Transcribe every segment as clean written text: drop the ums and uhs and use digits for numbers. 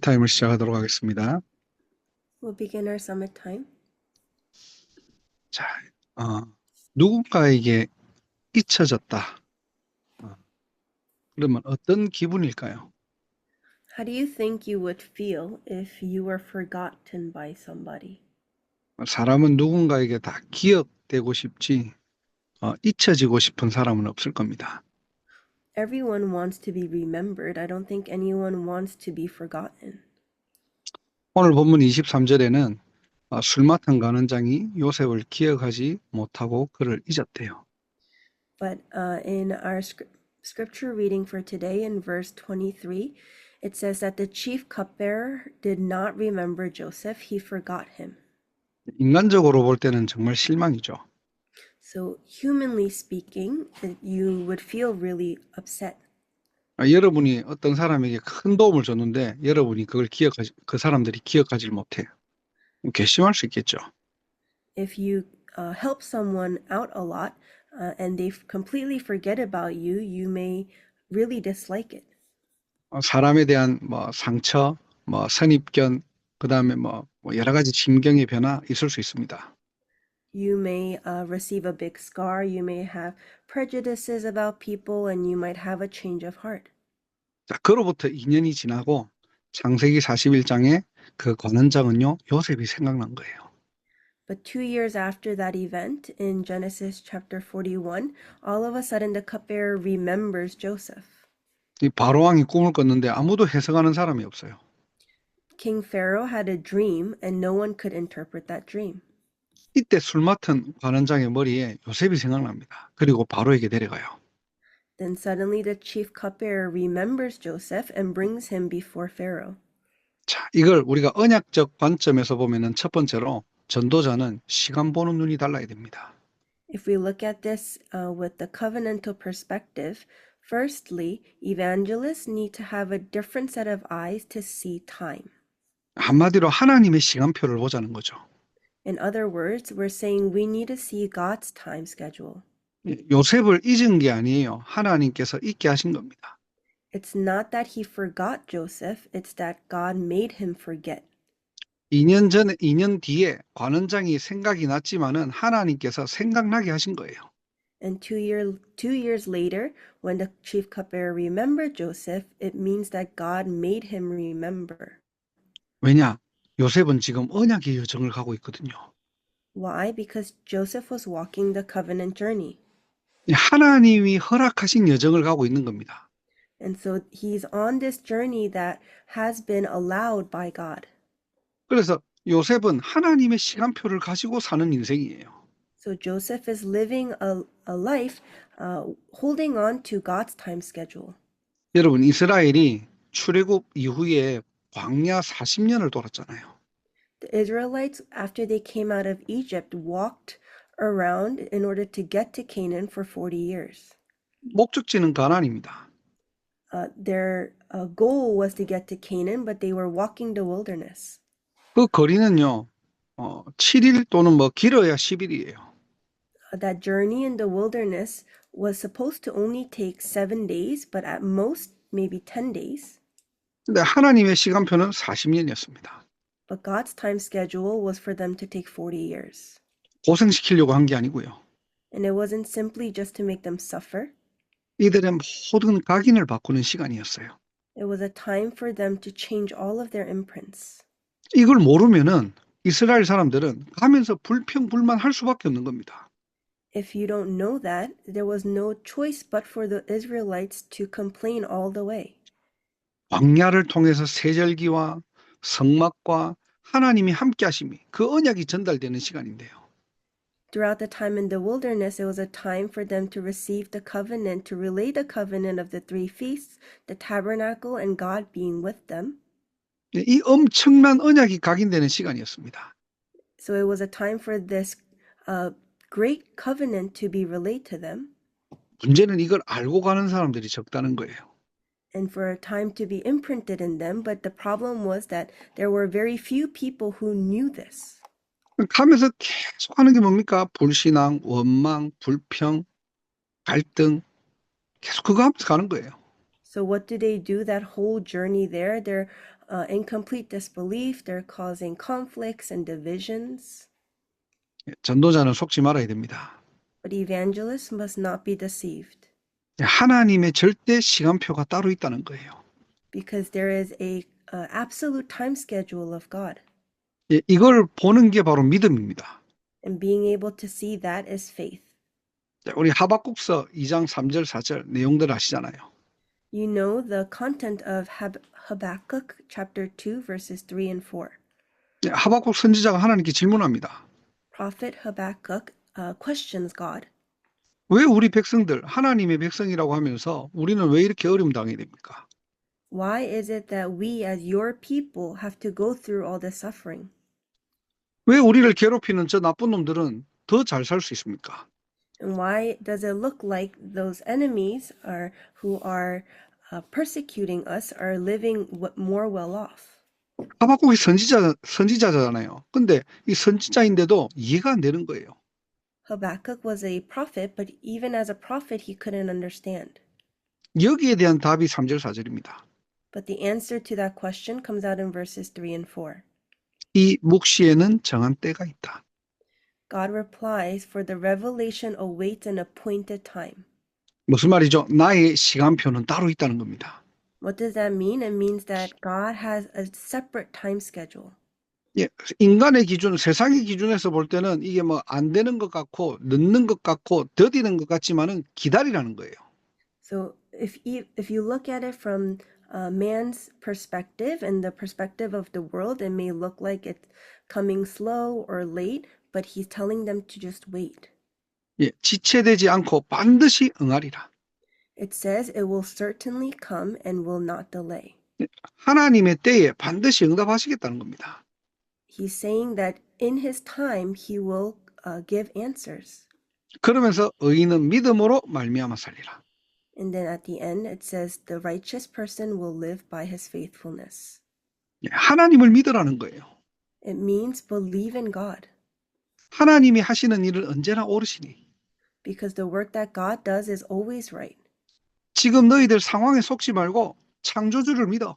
타임을 시작하도록 하겠습니다. We'll begin our summit time. 자, 누군가에게 잊혀졌다. 그러면 어떤 기분일까요? How do you think you would feel if you were forgotten by somebody? 사람은 누군가에게 다 기억되고 싶지, 잊혀지고 싶은 사람은 없을 겁니다. Everyone wants to be remembered. I don't think anyone wants to be forgotten. 오늘 본문 23절에는 술 맡은 간원장이 요셉을 기억하지 못하고 그를 잊었대요. But in our scripture reading for today, in verse 23, it says that the chief cupbearer did not remember Joseph. He forgot him. 인간적으로 볼 때는 정말 실망이죠. So, humanly speaking, you would feel really upset. 여러분이 어떤 사람에게 큰 도움을 줬는데 여러분이 그 사람들이 기억하지 못해요. 괘씸할 수 있겠죠. If you help someone out a lot and they completely forget about you, you may really dislike it. 사람에 대한 상처, 선입견, 그다음에 여러 가지 심경의 변화 있을 수 있습니다. You may receive a big scar, you may have prejudices about people, and you might have a change of heart. 자, 그로부터 2년이 지나고 창세기 41장에 그 관원장은요, 요셉이 생각난 거예요. But 2 years after that event, in Genesis chapter 41, all of a sudden the cupbearer remembers Joseph. 이 바로왕이 꿈을 꿨는데 아무도 해석하는 사람이 없어요. King Pharaoh had a dream, and no one could interpret that dream. 이때 술 맡은 관원장의 머리에 요셉이 생각납니다. 그리고 바로에게 데려가요. Then suddenly the chief cupbearer remembers Joseph and brings him before Pharaoh. 자, 이걸 우리가 언약적 관점에서 보면은 첫 번째로 전도자는 시간 보는 눈이 달라야 됩니다. If we look at this with the covenantal perspective, firstly, evangelists need to have a different set of eyes to see time. 한마디로 하나님의 시간표를 보자는 거죠. In other words, we're saying we need to see God's time schedule. 요셉을 잊은 게 아니에요. 하나님께서 잊게 하신 겁니다. It's not that he forgot Joseph, it's that God made him forget. 2년 뒤에 관원장이 생각이 났지만은 하나님께서 생각나게 하신 거예요. And 2 years later, when the chief cupbearer remembered Joseph, it means that God made him remember. 왜냐? 요셉은 지금 언약의 여정을 가고 있거든요. Why? Because Joseph was walking the covenant journey. 하나님이 허락하신 여정을 가고 있는 겁니다. And so he's on this journey that has been allowed by God. 그래서 요셉은 하나님의 시간표를 가지고 사는 인생이에요. So Joseph is living a life holding on to God's time schedule. 여러분, 이스라엘이 출애굽 이후에 광야 40년을 돌았잖아요. The Israelites, after they came out of Egypt, walked around in order to get to Canaan for 40 years. 목적지는 가나안입니다. Their goal was to get to Canaan, but they were walking the wilderness. 그 거리는요, 7일 또는 길어야 10일이에요. That journey in the wilderness was supposed to only take 7 days, but at most maybe 10 days. 근데 하나님의 시간표는 40년이었습니다. But God's time schedule was for them to take 40 years. 고생시키려고 한 게 아니고요. And it wasn't simply just to make them suffer. 이들의 모든 각인을 바꾸는 시간이었어요. It was a time for them to change all of their imprints. 이걸 모르면은 이스라엘 사람들은 가면서 불평불만할 수밖에 없는 겁니다. If you don't know that, there was no choice but for the Israelites to complain all the way. 광야를 통해서 세절기와 성막과 하나님이 함께 하심이 그 언약이 전달되는 시간인데요. Throughout the time in the wilderness, it was a time for them to receive the covenant, to relay the covenant of the 3 feasts, the tabernacle, and God being with them. 이 엄청난 언약이 각인되는 시간이었습니다. So it was a time for this great covenant to be relayed to them. 문제는 이걸 알고 가는 사람들이 적다는 거예요. And for a time to be imprinted in them, but the problem was that there were very few people who knew this. 가면서 계속 하는 게 뭡니까? 불신앙, 원망, 불평, 갈등 계속 그거 하면서 가는 거예요. So what do? That whole journey there, they're incomplete disbelief. They're causing conflicts and divisions. 전도자는 속지 말아야 됩니다. But evangelists must not be deceived 하나님의 절대 시간표가 따로 있다는 거예요. because there is a absolute time schedule of God. 이걸 보는 게 바로 믿음입니다. And being able to see that is faith. 우리 하박국서 2장 3절 4절 내용들 아시잖아요. You know the content of Habakkuk chapter 2 verses 3 and 4. 하박국 선지자가 하나님께 질문합니다. Prophet Habakkuk questions God. 왜 우리 백성들 하나님의 백성이라고 하면서 우리는 왜 이렇게 어려움 당해야 됩니까? Why is it that we as your people have to go through all this suffering? 왜 우리를 괴롭히는 저 나쁜 놈들은 더 잘 살 수 있습니까? And why does it look like those enemies who are persecuting us are living more well off? 하박국이 선지자잖아요. 근데 이 선지자인데도 이해가 안 되는 거예요. Habakkuk was a prophet, but even as a prophet, he couldn't understand. 여기에 대한 답이 3절 4절입니다. But the answer to that question comes out in verses 3 and 4. 이 묵시에는 정한 때가 있다. God replies, "For the revelation awaits an appointed time." 무슨 말이죠? 나의 시간표는 따로 있다는 겁니다. What does that mean? It means that God has a separate time schedule. 인간의 기준, 세상의 기준에서 볼 때는 이게 뭐 안 되는 것 같고 늦는 것 같고 더디는 것 같지만은 기다리라는 거예요. So if you look at it from man's perspective and the perspective of the world, it may look like it's coming slow or late, but he's telling them to just wait. 지체되지 않고 반드시 응하리라. It says it will certainly come and will not delay. 하나님의 때에 반드시 응답하시겠다는 겁니다. He's saying that in his time he will give answers. 그러면서 의인은 믿음으로 말미암아 살리라. And then at the end it says the righteous person will live by his faithfulness. 하나님을 믿으라는 거예요. It means believe in God. 하나님이 하시는 일은 언제나 옳으시니. Because the work that God does is always right. 지금 너희들 상황에 속지 말고 창조주를 믿어.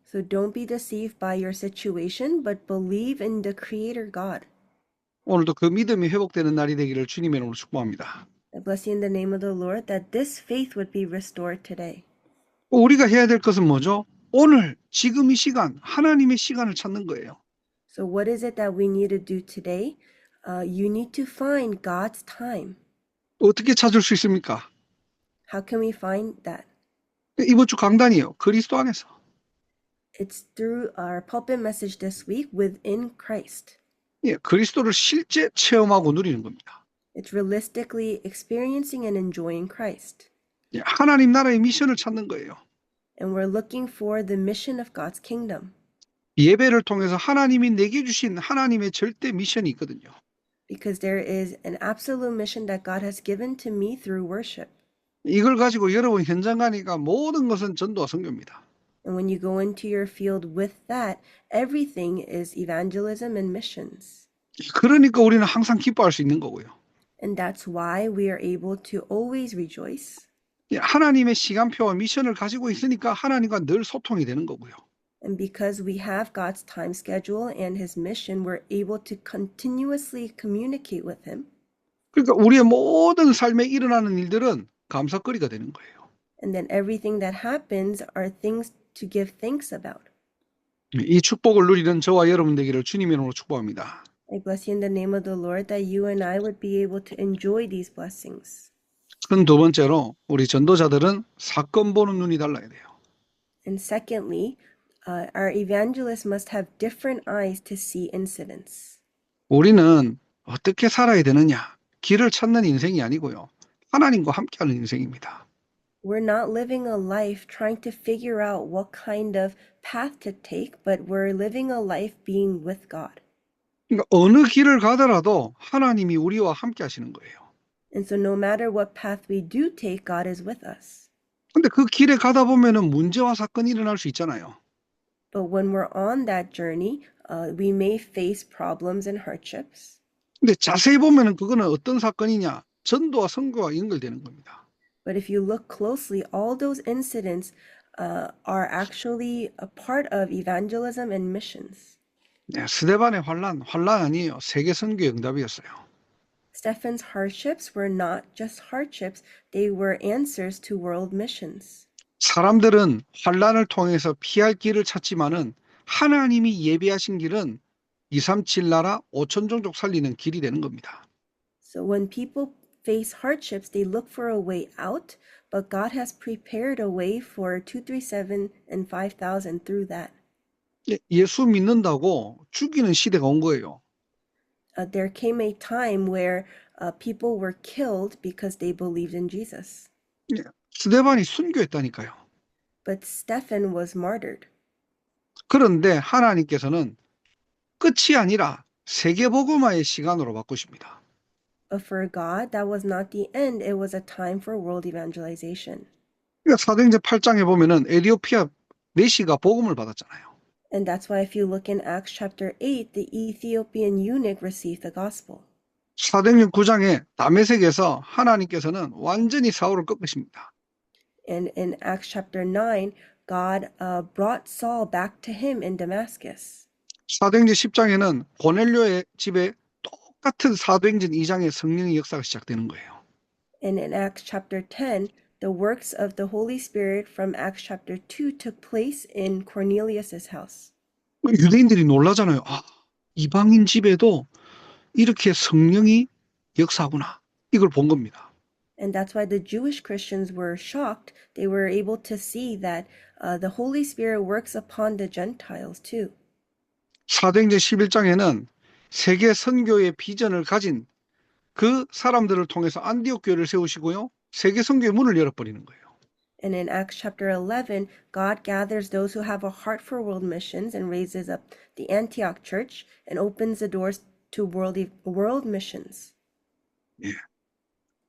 So don't be deceived by your situation, but believe in the Creator God. 오늘도 그 믿음이 회복되는 날이 되기를 주님의 이름으로 축복합니다. I bless you in the name of the Lord that this faith would be restored today. 우리가 해야 될 것은 뭐죠? 오늘 지금 이 시간 하나님의 시간을 찾는 거예요. So what is it that we need to do today? You need to find God's time. 어떻게 찾을 수 있습니까? How can we find that? 이번 주 강단이에요. 그리스도 안에서. It's through our pulpit message this week within Christ. 그리스도를 실제 체험하고 누리는 겁니다. It's realistically experiencing and enjoying Christ. 하나님 나라의 미션을 찾는 거예요. And we're looking for the mission of God's kingdom. 예배를 통해서 하나님이 내게 주신 하나님의 절대 미션이 있거든요. Because there is an absolute mission that God has given to me through worship. 이걸 가지고 여러분 현장 가니까 모든 것은 전도와 선교입니다. And when you go into your field with that, everything is evangelism and missions. 그러니까 우리는 항상 기뻐할 수 있는 거고요. And that's why we are able to always rejoice. 하나님의 시간표와 미션을 가지고 있으니까 하나님과 늘 소통이 되는 거고요. And because we have God's time schedule and his mission, we're able to continuously communicate with him. 그러니까 우리의 모든 삶에 일어나는 일들은 감사거리가 되는 거예요. And then everything that happens are things to give thanks about. 이 축복을 누리는 저와 여러분 되기를 주님의 이름으로 축복합니다. I bless you in the name of the Lord that you and I would be able to enjoy these blessings. 두 번째로 우리 전도자들은 사건 보는 눈이 달라야 돼요. And secondly, our evangelists must have different eyes to see incidents. 우리는 어떻게 살아야 되느냐? 길을 찾는 인생이 아니고요. 하나님과 함께하는 인생입니다. We're not living a life trying to figure out what kind of path to take, but we're living a life being with God. 그러니까 어느 길을 가더라도 하나님이 우리와 함께 하시는 거예요. And so no matter what path we do take, God is with us. 근데 그 길에 가다 보면은 문제와 사건이 일어날 수 있잖아요. But when we're on that journey, we may face problems and hardships. 근데 자세히 보면은 그거는 어떤 사건이냐? 전도와 선교와 연결되는 겁니다. But if you look closely, all those incidents are actually a part of evangelism and missions. 네, 스데반의 환란 아니에요. 세계 선교의 응답이었어요. Stephen's hardships were not just hardships, they were answers to world missions. 사람들은 환란을 통해서 피할 길을 찾지만은 하나님이 예비하신 길은 237 나라 5천 종족 살리는 길이 되는 겁니다. So when people face hardships, they look for a way out, but God has prepared a way for 237 and 5,000 through that. 예수 믿는다고 죽이는 시대가 온 거예요. There came a time where people were killed because they believed in Jesus. 스데반이 순교했다니까요. But Stephen was martyred. 그런데 하나님께서는 끝이 아니라 세계복음화의 시간으로 바꾸십니다. But for God, that was not the end. It was a time for world evangelization. 그러니까 사도행전 8장에 보면은 에티오피아 내시가 복음을 받았잖아요. And that's why if you look in Acts chapter 8, the Ethiopian eunuch received the gospel. 사도행전 9장에 다메섹에서 하나님께서는 완전히 사울을 꺾으십니다. And in Acts chapter 9, God brought Saul back to him in Damascus. 사도행전 10장에는 고넬료의 집에 똑같은 사도행전 2장의 성령의 역사가 시작되는 거예요. And in Acts chapter 10, the works of the Holy Spirit from Acts chapter 2 took place in Cornelius's house. 유대인들이 놀라잖아요. 아, 이방인 집에도 이렇게 성령이 역사하구나. 이걸 본 겁니다. And that's why the Jewish Christians were shocked. They were able to see that the Holy Spirit works upon the Gentiles too. 사도행전 11장에는 세계 선교의 비전을 가진 그 사람들을 통해서 안디옥 교회를 세우시고요. 세계 선교의 문을 열어버리는 거예요. And in Acts chapter 11, God gathers those who have a heart for world missions and raises up the Antioch church and opens the doors to world missions. 예.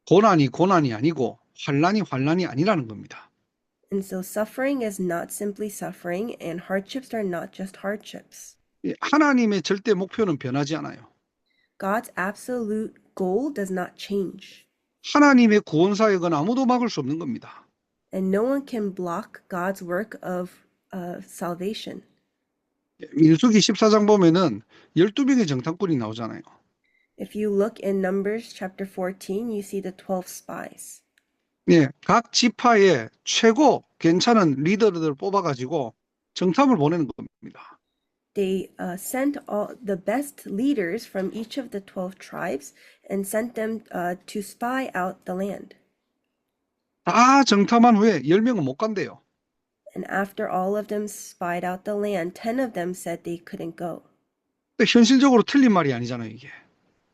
고난이 아니고 환란이 아니라는 겁니다. And so suffering is not simply suffering, and hardships are not just hardships. 예, 하나님의 절대 목표는 변하지 않아요. God's absolute goal does not change. 하나님의 구원 사역은 아무도 막을 수 없는 겁니다. And no one can block God's work of salvation. 민수기 14장 보면은 12명의 정탐꾼이 나오잖아요. If you look in Numbers chapter 14, you see the 12 spies. 예, 각 지파에 최고 괜찮은 리더들을 뽑아가지고 정탐을 보내는 겁니다. They sent all the best leaders from each of the 12 tribes and sent them to spy out the land. 다 정탐한 후에 10명은 못 간대요. And after all of them spied out the land, 10 of them said they couldn't go. 근데 현실적으로 틀린 말이 아니잖아요, 이게.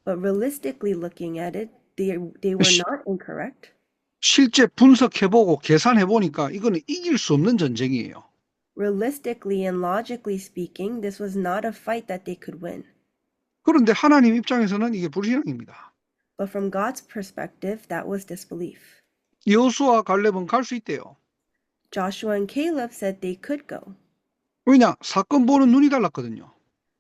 But realistically looking at it, they were not incorrect. 실제 분석해보고 계산해보니까 이거는 이길 수 없는 전쟁이에요. Realistically and logically speaking, this was not a fight that they could win. 그런데 하나님 입장에서는 이게 불신앙입니다. But from God's perspective, that was disbelief. 여호수아 갈렙은 갈 수 있대요. Joshua and Caleb said they could go. 왜냐? 사건 보는 눈이 달랐거든요.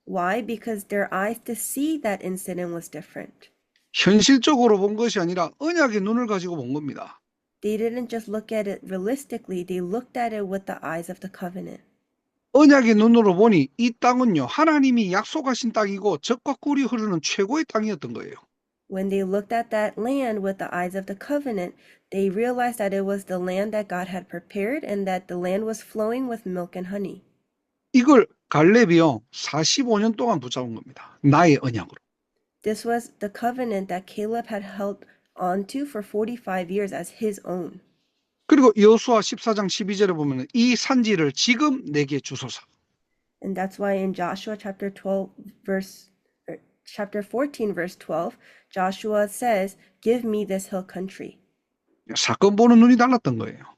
Why? Because their eyes to see that incident was different. 현실적으로 본 것이 아니라 언약의 눈을 가지고 본 겁니다. They didn't just look at it realistically, they looked at it with the eyes of the covenant. 언약의 눈으로 보니 이 땅은요, 하나님이 약속하신 땅이고 젖과 꿀이 흐르는 최고의 땅이었던 거예요. When they looked at that land with the eyes of the covenant, they realized that it was the land that God had prepared and that the land was flowing with milk and honey. 이걸 갈렙이요, 45년 동안 붙잡은 겁니다. 나의 언약으로. This was the covenant that Caleb had held onto for 45 years as his own. 그리고 여호수아 14장 12절에 보면 이 산지를 지금 내게 주소서. And that's why in Joshua chapter 14 verse 12, Joshua says, "Give me this hill country." 사건 보는 눈이 달랐던 거예요.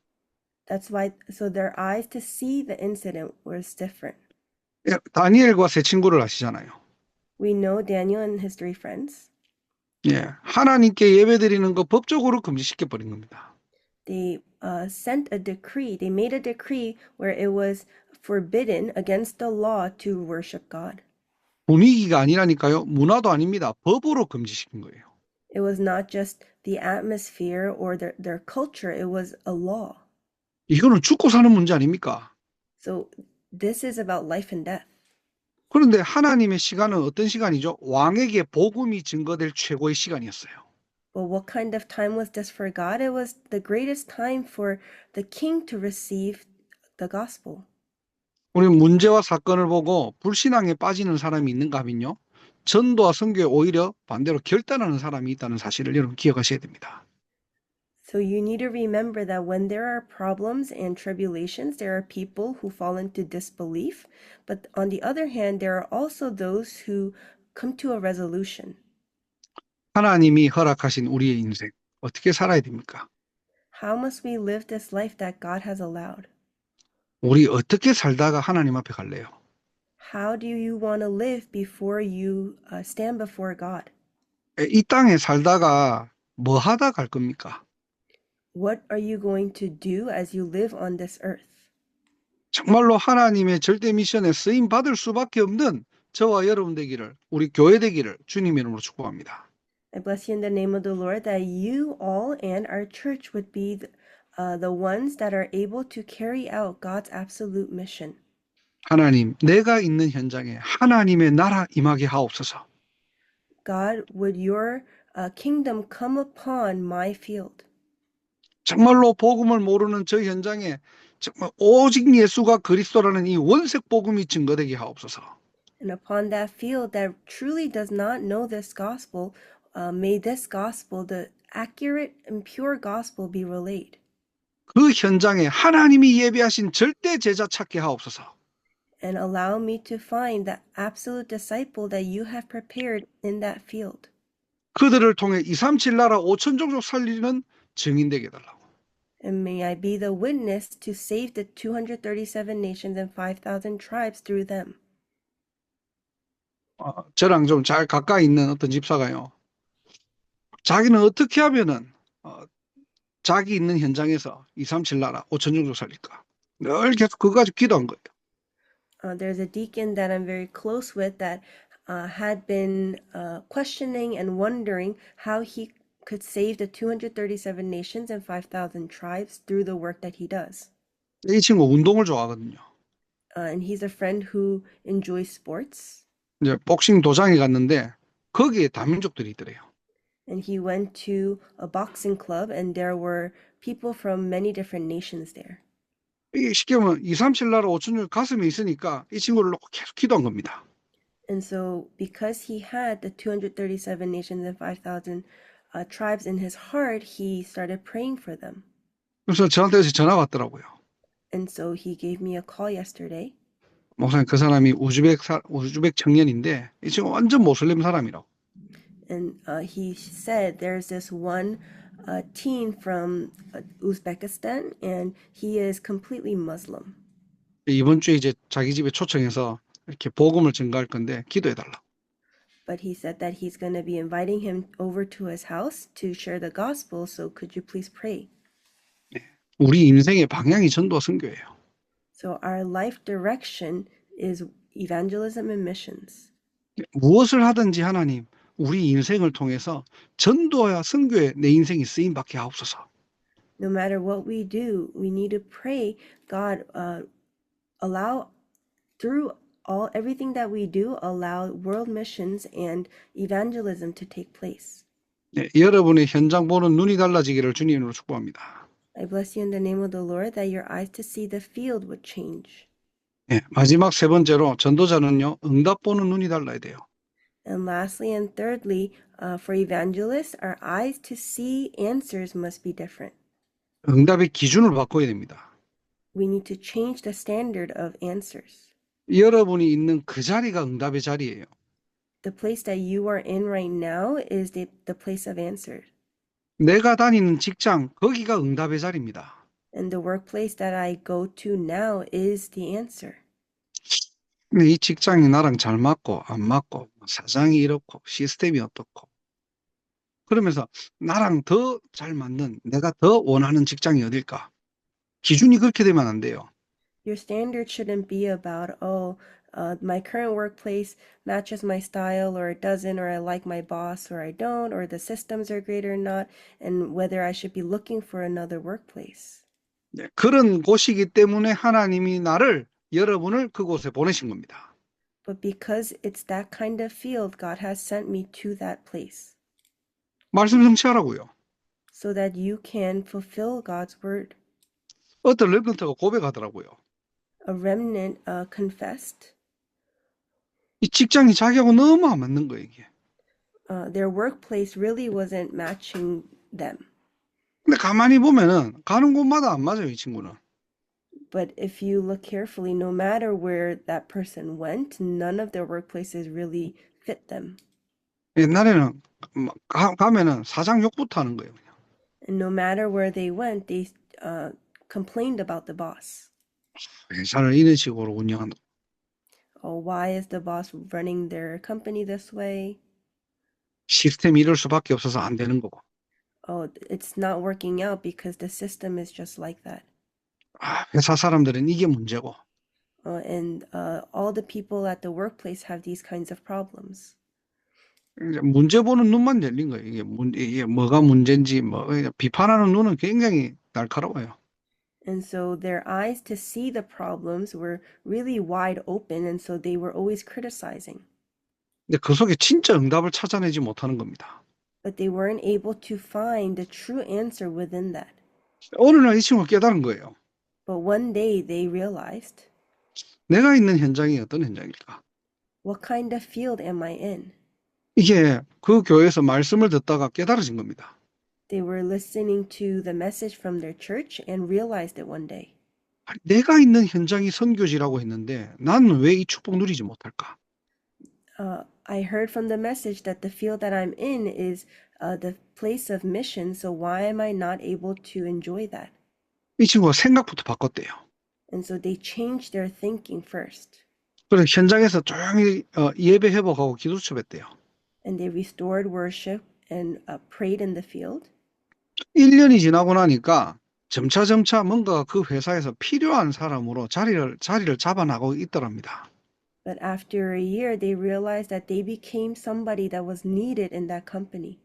That's why, so their eyes to see the incident was different. 예, 다니엘과 세 친구를 아시잖아요. We know Daniel and his three friends. 예, 하나님께 예배드리는 거 법적으로 금지시켜 버린 겁니다. They sent a decree. They made a decree where it was forbidden against the law to worship God. 분위기가 아니라니까요. 문화도 아닙니다. 법으로 금지시킨 거예요. It was not just the atmosphere or their culture. It was a law. 이거는 죽고 사는 문제 아닙니까? So this is about life and death. 그런데 하나님의 시간은 어떤 시간이죠? 왕에게 복음이 증거될 최고의 시간이었어요. Well, what kind of time was this for God? It was the greatest time for the king to receive the gospel. 우리는 문제와 사건을 보고 불신앙에 빠지는 사람이 있는가 하면요. 전도와 선교에 오히려 반대로 결단하는 사람이 있다는 사실을 여러분 기억하셔야 됩니다. So you need to remember that when there are problems and tribulations, there are people who fall into disbelief. But on the other hand, there are also those who come to a resolution. 하나님이 허락하신 우리의 인생 어떻게 살아야 됩니까? How must we live this life that God has allowed? 우리 어떻게 살다가 하나님 앞에 갈래요? How do you want to live before you stand before God? 이 땅에 살다가 뭐 하다 갈 겁니까? What are you going to do as you live on this earth? 정말로 하나님의 절대 미션에 쓰임 받을 수밖에 없는 저와 여러분 되기를, 우리 교회 되기를 주님의 이름으로 축복합니다. I bless you in the name of the Lord that you all and our church would be the ones that are able to carry out God's absolute mission. 하나님, 내가 있는 현장에 하나님의 나라 임하게 하옵소서. God, would your kingdom come upon my field? 정말로 복음을 모르는 저 현장에 정말 오직 예수가 그리스도라는 이 원색 복음이 증거되게 하옵소서. And upon that field that truly does not know this gospel, may this gospel, the accurate and pure gospel, be relayed. 그 현장에 하나님이 예비하신 절대 제자 찾게 하옵소서. And allow me to find the absolute disciple that you have prepared in that field. 그들을 통해 237 나라 5천 종족 살리는 증인 되게 해달라고. And may I be the witness to save the 237 nations and 5,000 tribes through them. 저랑 좀 잘 가까이 있는 어떤 집사가요. 자기는 어떻게 하면은 자기 있는 현장에서 237 나라 5천 종족 살릴까? 늘 계속 그거 가지고 기도한 거예요. There's a deacon that I'm very close with that had been questioning and wondering how he could save the 237 nations and 5,000 tribes through the work that he does. 이 친구 운동을 좋아하거든요. And he's a friend who enjoys sports. 이제 복싱 도장에 갔는데 거기에 다민족들이 있더래요. And he went to a boxing club and there were people from many different nations there. 이게 쉽게 보면 237 나라 5천 종족 가슴에 있으니까 이 친구를 놓고 계속 기도한 겁니다. And so because he had the 237 nations and 5,000 tribes in his heart, he started praying for them. 그래서 저한테 전화가 왔더라고요. And so he gave me a call yesterday. 목사님, 그 사람이 우즈벡 청년인데 이 친구 완전 모슬림 사람이라고. And he said there's this one teen from Uzbekistan and he is completely Muslim. 이번 주에 이제 자기 집에 초청해서 이렇게 복음을 증거할 건데 기도해달라. But he said that he's going to be inviting him over to his house to share the gospel. So could you please pray? 우리 인생의 방향이 전도와 선교예요. So our life direction is evangelism and missions. 무엇을 하든지 하나님, 우리 인생을 통해서 전도와 선교에 내 인생이 쓰임 받게 하옵소서. No matter what we do, we need to pray, God, allow through everything that we do, allow world missions and evangelism to take place. 네, 여러분의 현장 보는 눈이 달라지기를 주님으로 축복합니다. I bless you in the name of the Lord that your eyes to see the field would change. 네, 마지막 세 번째로 전도자는요, 응답 보는 눈이 달라야 돼요. And lastly and thirdly, for evangelists, our eyes to see answers must be different. 응답의 기준을 바꿔야 됩니다. We need to change the standard of answers. 여러분이 있는 그 자리가 응답의 자리예요. The place that you are in right now is the place of answers. 내가 다니는 직장, 거기가 응답의 자리입니다. And the workplace that I go to now is the answer. 근데 이 직장이 나랑 잘 맞고 안 맞고 사장이 이렇고 시스템이 어떻고 그러면서 나랑 더 잘 맞는 내가 더 원하는 직장이 어딜까? 기준이 그렇게 되면 안 돼요. Your standard shouldn't be about, my current workplace matches my style or it doesn't, or I like my boss or I don't, or the systems are great or not, and whether I should be looking for another workplace. 네, 그런 곳이기 때문에 하나님이 여러분을 그곳에 보내신 겁니다. But because it's that kind of field, God has sent me to that place 말씀 성취하라고요. so that you can fulfill God's word. 어떤 랩런트가 고백하더라고요. A remnant confessed 이 직장이 자기하고 너무 안 맞는 거예요, 이게. their workplace really wasn't matching them. 근데 가만히 보면은 가는 곳마다 안 맞아요, 이 친구는. But if you look carefully, no matter where that person went, none of their workplaces really fit them. 옛날에는 가면은 사장 욕부터 하는 거예요, 그냥. And no matter where they went, they complained about the boss. 회사를 이런 식으로 운영한다. Oh, why is the boss running their company this way? 시스템이 이럴 수밖에 없어서 안 되는 거고. Oh, it's not working out because the system is just like that. 회사 사람들은 이게 문제고. And all the people at the workplace have these kinds of problems. 이제 문제 보는 눈만 열린 거예요. 이게 뭐가 문제인지 비판하는 눈은 굉장히 날카로워요. And so their eyes to see the problems were really wide open, and so they were always criticizing. 근데 그 속에 진짜 응답을 찾아내지 못하는 겁니다. But they weren't able to find the true answer within that. 어느 날 이 친구가 깨달은 거예요. But one day they realized, 내가 있는 현장이 어떤 현장일까? what kind of field am I in? 이게 그 교회에서 말씀을 듣다가 깨달아진 겁니다. They were listening to the message from their church and realized it one day. 내가 있는 현장이 선교지라고 했는데 나는 왜 이 축복 누리지 못할까? I heard from the message that the field that I'm in is the place of mission, so why am I not able to enjoy that? 이 친구가 생각부터 바꿨대요. And so they changed their thinking first. 그래서 현장에서 조용히 예배 회복하고 기도 수업했대요. And they restored worship and prayed in the field. 1년이 지나고 나니까 점차 뭔가 그 회사에서 필요한 사람으로 자리를 잡아나가고 있더랍니다. But after a year, they realized that they became somebody that was needed in that company.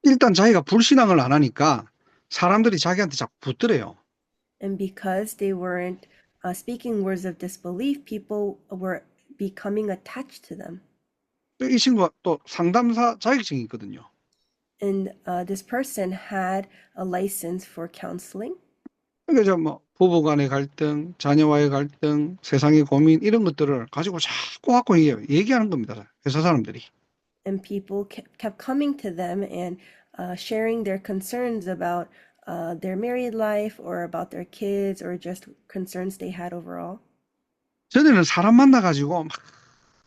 일단 자기가 불신앙을 안 하니까 사람들이 자기한테 자꾸 붙더래요. And because they weren't speaking words of disbelief, people were becoming attached to them. 이 친구가 또 상담사 자격증이 있거든요. And this person had a license for counseling. 그러니까 뭐 부부간의 갈등, 자녀와의 갈등, 세상의 고민 이런 것들을 가지고 자꾸 갖고 얘기하는 겁니다. 회사 사람들이. And people kept coming to them and sharing their concerns about their married life or about their kids or just concerns they had overall. 전에는 사람 만나가지고 막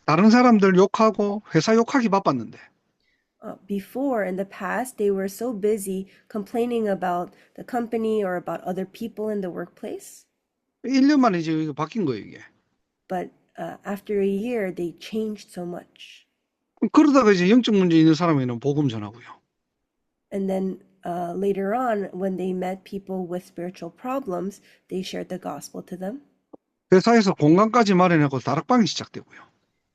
다른 사람들 욕하고 회사 욕하기 바빴는데 Before, in the past, they were so busy complaining about the company or about other people in the workplace. 1년 만에 이제 이거 바뀐 거예요, 이게. But after a year, they changed so much. 그러다가 이제 영적 문제 있는 사람에게는 복음 전하고요. And then later on, when they met people with spiritual problems, they shared the gospel to them. 회사에서 공간까지 마련하고 다락방이 시작되고요.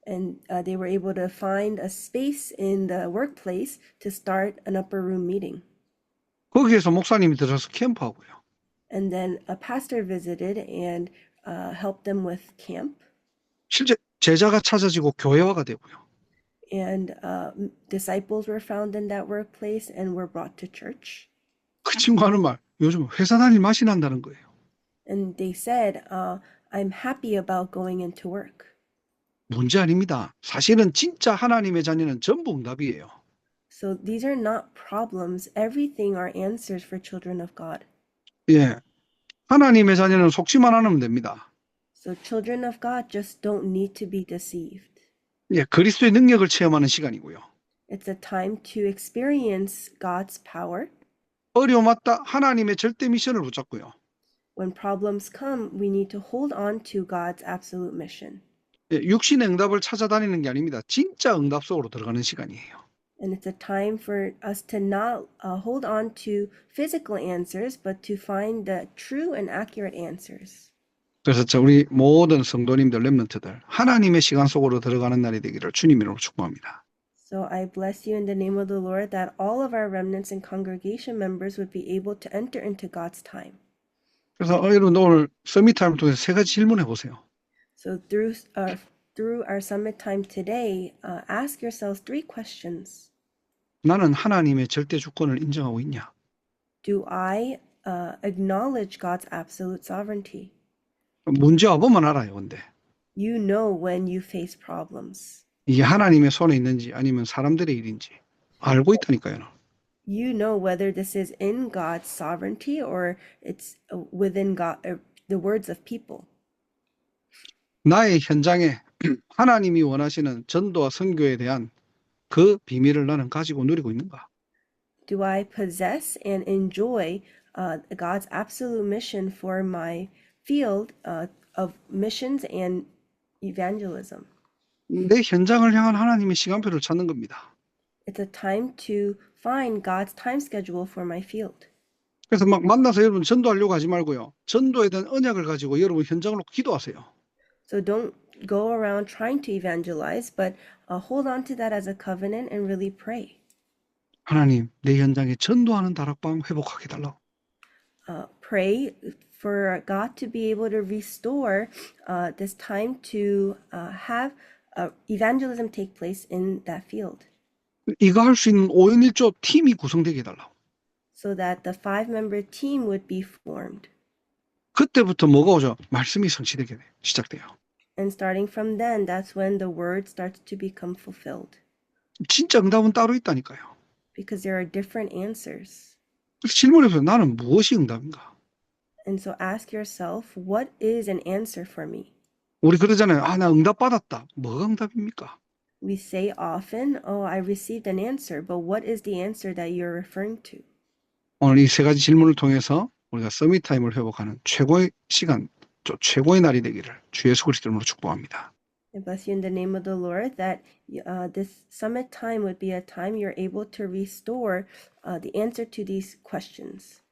And they were able to find a space in the workplace to start an upper room meeting. 거기에서 목사님이 들어서 캠프하고요. And then a pastor visited and helped them with camp. 실제 제자가 찾아지고 교회화가 되고요. And disciples were found in that workplace and were brought to church. 그 친구 하는 말, 요즘 회사 다닐 맛이 난다는 거예요. And they said, I'm happy about going into work. 문제 아닙니다. 사실은 진짜 하나님의 자녀는 전부 응답이에요. So these are not problems. Everything are answers for children of God. 예, 하나님의 자녀는 속지만 않으면 됩니다. So children of God just don't need to be deceived. 예, 그리스도의 능력을 체험하는 시간이고요. It's a time to experience God's power. 어려움 왔다 하나님의 절대 미션을 붙잡고요. When problems come, we need to hold on to God's absolute mission. 예, 육신의 응답을 찾아다니는 게 아닙니다. 진짜 응답 속으로 들어가는 시간이에요. And it's a time for us to not hold on to physical answers, but to find the true and accurate answers. 그래서 우리 모든 성도님들, 렘넌트들 하나님의 시간 속으로 들어가는 날이 되기를 주님 이름으로 축복합니다. So I bless you in the name of the Lord that all of our remnants and congregation members would be able to enter into God's time. 그래서 여러분 오늘 서밋 타임을 통해서 세 가지 질문해 보세요. So through our summit time today, ask yourselves three questions. 나는 하나님의 절대 주권을 인정하고 있냐? Do I acknowledge God's absolute sovereignty? 문제 와보면 알아요, 근데. You know when you face problems. 이게 하나님의 손에 있는지 아니면 사람들의 일인지 알고 있다니까요. You know whether this is in God's sovereignty or it's within God, the words of people. 나의 현장에 하나님이 원하시는 전도와 선교에 대한 그 비밀을 나는 가지고 누리고 있는가? Do I possess and enjoy God's absolute mission for my field of missions and evangelism? 내 현장을 향한 하나님의 시간표를 찾는 겁니다. It's a time to find God's time schedule for my field. 그래서 막 만나서 여러분 전도하려고 하지 말고요. 전도에 대한 언약을 가지고 여러분 현장을 놓고 기도하세요. So don't go around trying to evangelize, but hold on to that as a covenant and really pray. 하나님, 내 현장에 전도하는 다락방 회복하게 달라고. Pray for God to be able to restore this time to have evangelism take place in that field. 이거 할 수 있는 5인 1조 팀이 구성되게 해달라고. So that the 5-member team would be formed. 그때부터 뭐가 오죠? 말씀이 성취되게 시작돼요. And starting from then, that's when the word starts to become fulfilled. 진짜 응답은 따로 있다니까요. Because there are different answers. 그래서 질문해보세요. 나는 무엇이 응답인가? And so ask yourself, what is an answer for me? 우리 그러잖아요. 나 응답 받았다. 뭐가 응답입니까? We say often, oh, I received an answer, but what is the answer that you're referring to? 오늘 이 세 가지 질문을 통해서 우리가 서밋 타임을 회복하는 최고의 시간, 최고의 날이 되기를 주 예수 그리스도 이름으로 축복합니다. I bless you in the name of the Lord that this summit time would be a time you're able to restore the answer to these questions.